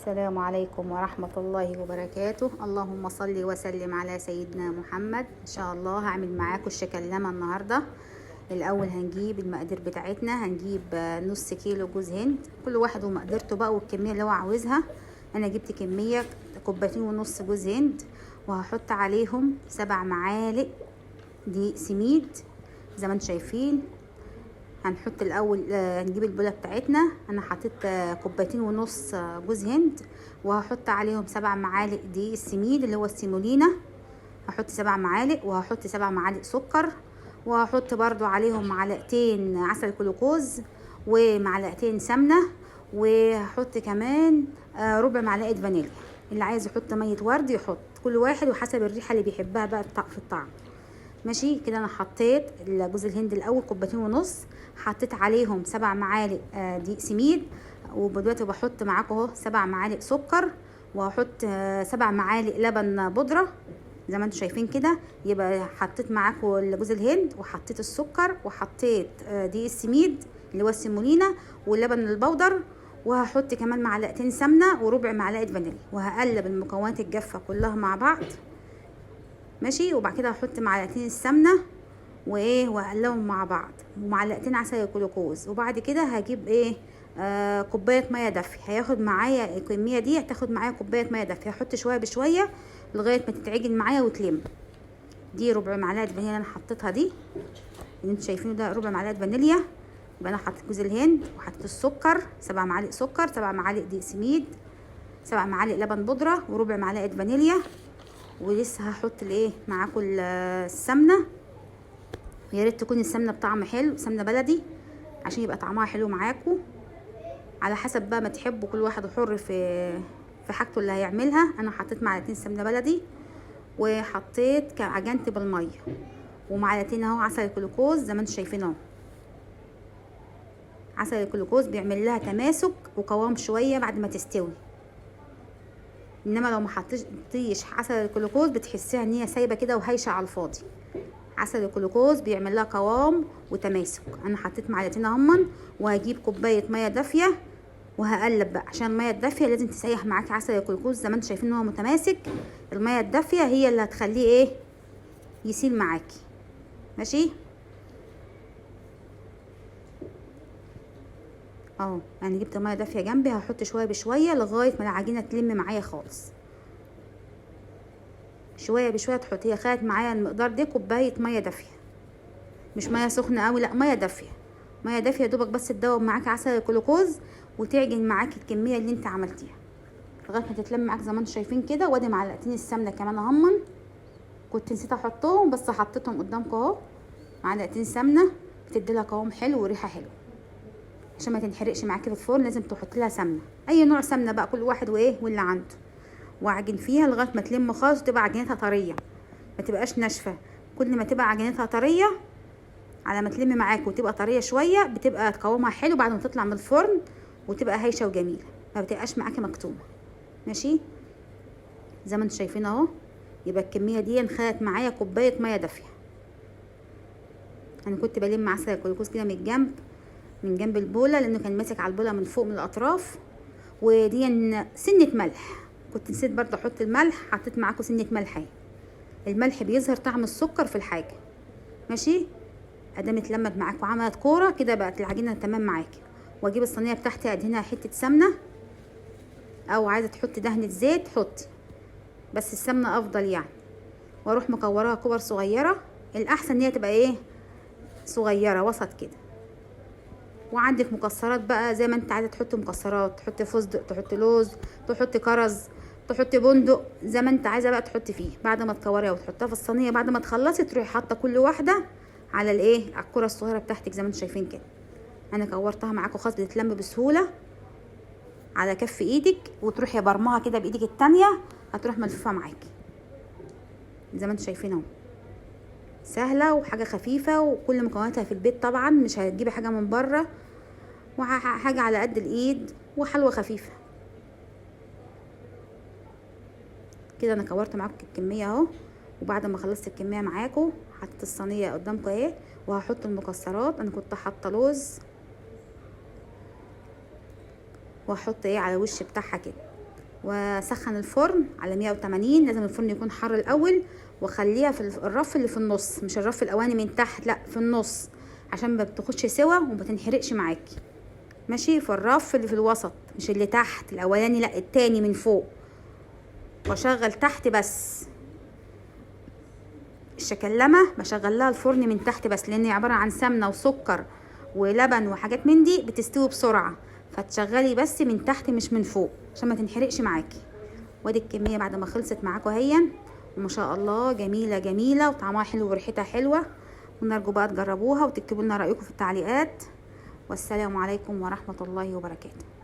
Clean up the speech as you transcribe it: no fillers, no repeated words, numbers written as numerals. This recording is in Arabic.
السلام عليكم ورحمة الله وبركاته. اللهم صل وسلم على سيدنا محمد. ان شاء الله هعمل معاكم الشكلمة النهاردة. الاول هنجيب المقادير بتاعتنا، هنجيب نص كيلو جوز هند، كل واحد ومقدرته بقى والكمية اللي هو عاوزها. انا جبت كمية كوبايتين ونص جوز هند، وهحط عليهم 7 معالق دقيق سميد زي ما انتم شايفين. هنحط الاول هنجيب البوله بتاعتنا. انا حطيت كوبايتين ونص جوز هند، وهحط عليهم 7 معالق دقيق السميد اللي هو السيمولينا. هحط 7 معالق، وهحط 7 معالق سكر، وهحط برضو عليهم معلقتين عسل كلوكوز ومعلقتين سمنه، وهحط كمان ربع معلقه فانيليا. اللي عايز يحط ميه ورد يحط، كل واحد وحسب الريحه اللي بيحبها بقى في الطعم. ماشي كده. انا حطيت جوز الهند الاول كوبايتين ونص، حطيت عليهم 7 معالق دقيق سميد، ودلوقتي بحط معاكم اهو 7 معالق سكر، وهحط 7 معالق لبن بودره زي ما انتم شايفين كده. يبقى حطيت معاكم جوز الهند، وحطيت السكر، وحطيت دقيق السميد اللي هو السيمولينا، واللبن البودر، وهحط كمان معلقتين سمنه وربع معلقه فانيليا، وهقلب المكونات الجافه كلها مع بعض. ماشي. وبعد كده هحط معلقتين السمنه واقلبهم مع بعض، ومعلقتين عسل الجلوكوز. وبعد كده هجيب كوبايه ميه دافيه. هياخد معايا الكميه دي، هتاخد معايا كوبايه ميه دافيه. هحط شويه بشويه لغايه ما تتعجن معايا وتلم. دي ربع معلقه فانيليا انا حطيتها، دي اللي انتوا شايفينه ده ربع معلقه فانيليا. يبقى انا حطيت جوز الهند، وحطيت السكر 7 معالق سكر، 7 معالق دقيق سميد، 7 معالق لبن بودره، وربع معلقه فانيليا. ولسه هحط معاكم السمنه. ويا ريت تكون السمنه بطعم حلو، سمنه بلدي، عشان يبقى طعمها حلو معاكم. على حسب بقى ما تحبوا، كل واحد حر في حاجته اللي هيعملها. انا حطيت معلقتين سمنه بلدي، وحطيت عجنت بالميه، ومعلقتين اهو عسل الجلوكوز زي ما انتم شايفين اهو. عسل الجلوكوز بيعمل لها تماسك وقوام شويه بعد ما تستوي، انما لو ما حطيتيش عسل الجلوكوز بتحسيها ان هي سايبه كده وهايشه على الفاضي. عسل الجلوكوز بيعمل لها قوام وتماسك. انا حطيت معلقتين اهمن، وهجيب كوبايه ميه دافيه وهقلب بقى، عشان الميه الدافيه لازم تسيح معاكي عسل الجلوكوز زي ما انتم شايفين ان هو متماسك. الميه الدافيه هي اللي هتخليه يسيل معاكي. ماشي اهو. يعني جبت ميه دافيه جنبي، هحط شويه بشويه لغايه ما العجينه تلم معايا خالص. شويه بشويه تحطي. هي خدت معايا المقدار ده كوبايه ميه دافيه، مش ميه سخنه قوي، لا ميه دافيه. ميه دافيه دوبك بس تدوب معاكي عسل الجلوكوز، وتعجن معاكي الكميه اللي انت عملتيها لغايه ما تتلم معاك زي ما انتم شايفين كده. وادي معلقتين السمنه كمان اهمن، كنت نسيت احطهم بس حطيتهم قدامكم اهو. معلقتين سمنه بتدي لها قوام حلو وريحه حلوه، عشان ما تنحرقش معاكي في الفرن لازم تحطي لها سمنه، اي نوع سمنه بقى، كل واحد واللي عنده. واعجن فيها لغايه ما تلم خالص، تبقى عجينتها طريه ما تبقاش ناشفه. كل ما تبقى عجينتها طريه على ما تلم معاك وتبقى طريه شويه، بتبقى قوامها حلو بعد ما تطلع من الفرن، وتبقى هايشه وجميله، ما بتبقاش معاكي مكتومه. ماشي زي ما انتم شايفين اهو. يبقى الكميه دي خدت معايا كوبايه ميه دافيه. انا كنت بلم عسل الجلوكوز كده من جنب البوله، لانه كان ماسك على البوله من فوق من الاطراف. ودي سنه ملح، كنت نسيت برضه احط الملح، حطيت معاكم سنه ملح اهي. الملح بيظهر طعم السكر في الحاجه. ماشي. ادام اتلمت معاك وعملت كوره كده، بقت العجينه تمام معاكي. واجيب الصينيه بتاعتي ادهنها حته سمنه، او عايزه تحطي دهنه زيت حطي، بس السمنه افضل يعني. واروح مكوراها كور صغيره، الاحسن ان هي تبقى صغيره وسط كده. وعندك مكسرات بقى زي ما انت عايزه تحطي مكسرات، تحطي فستق، تحطي لوز، تحطي كرز، تحطي بندق، زي ما انت عايزه بقى تحطي فيه. بعد ما تكوريها وتحطها في الصينيه، بعد ما تخلصي تروحي حاطه كل واحده على على الكره الصغيره بتاعتك زي ما انتم شايفين كده. انا كورتها معاكم خالص، بتتلم بسهوله على كف ايدك، وتروحي برمها كده بايدك التانية، هتروح ملفوفه معاكي زي ما انتم شايفين اهو. سهله وحاجه خفيفه، وكل مكوناتها في البيت طبعا، مش هتجيبي حاجه من بره، وحاجه على قد الايد، وحلوه خفيفه كده. انا كورت معاكم الكميه اهو. وبعد ما خلصت الكميه معاكم، حطيت الصينيه قدامكم اهي، وهحط المكسرات. انا كنت حاطه لوز، وهحط على الوش بتاعها كده. وسخن الفرن على 180. لازم الفرن يكون حار الاول، واخليها في الرف اللي في النص، مش الرف الاولاني من تحت، لا في النص، عشان ما بتاخدش سوا وما تنحرقش معاكي. ماشي، في الرف اللي في الوسط، مش اللي تحت الاولاني، لا التاني من فوق. واشغل تحت بس. الشكلمه بشغل لها الفرن من تحت بس، لان هي عباره عن سمنه وسكر ولبن وحاجات من دي، بتستوي بسرعه، فتشغلي بس من تحت مش من فوق عشان ما تنحرقش معاكي. وادي الكميه بعد ما خلصت معاكم اهي، وما شاء الله جميله جميله وطعمها حلو وريحتها حلوه. ونرجو بقى تجربوها وتكتبوا لنا رايكم في التعليقات. والسلام عليكم ورحمه الله وبركاته.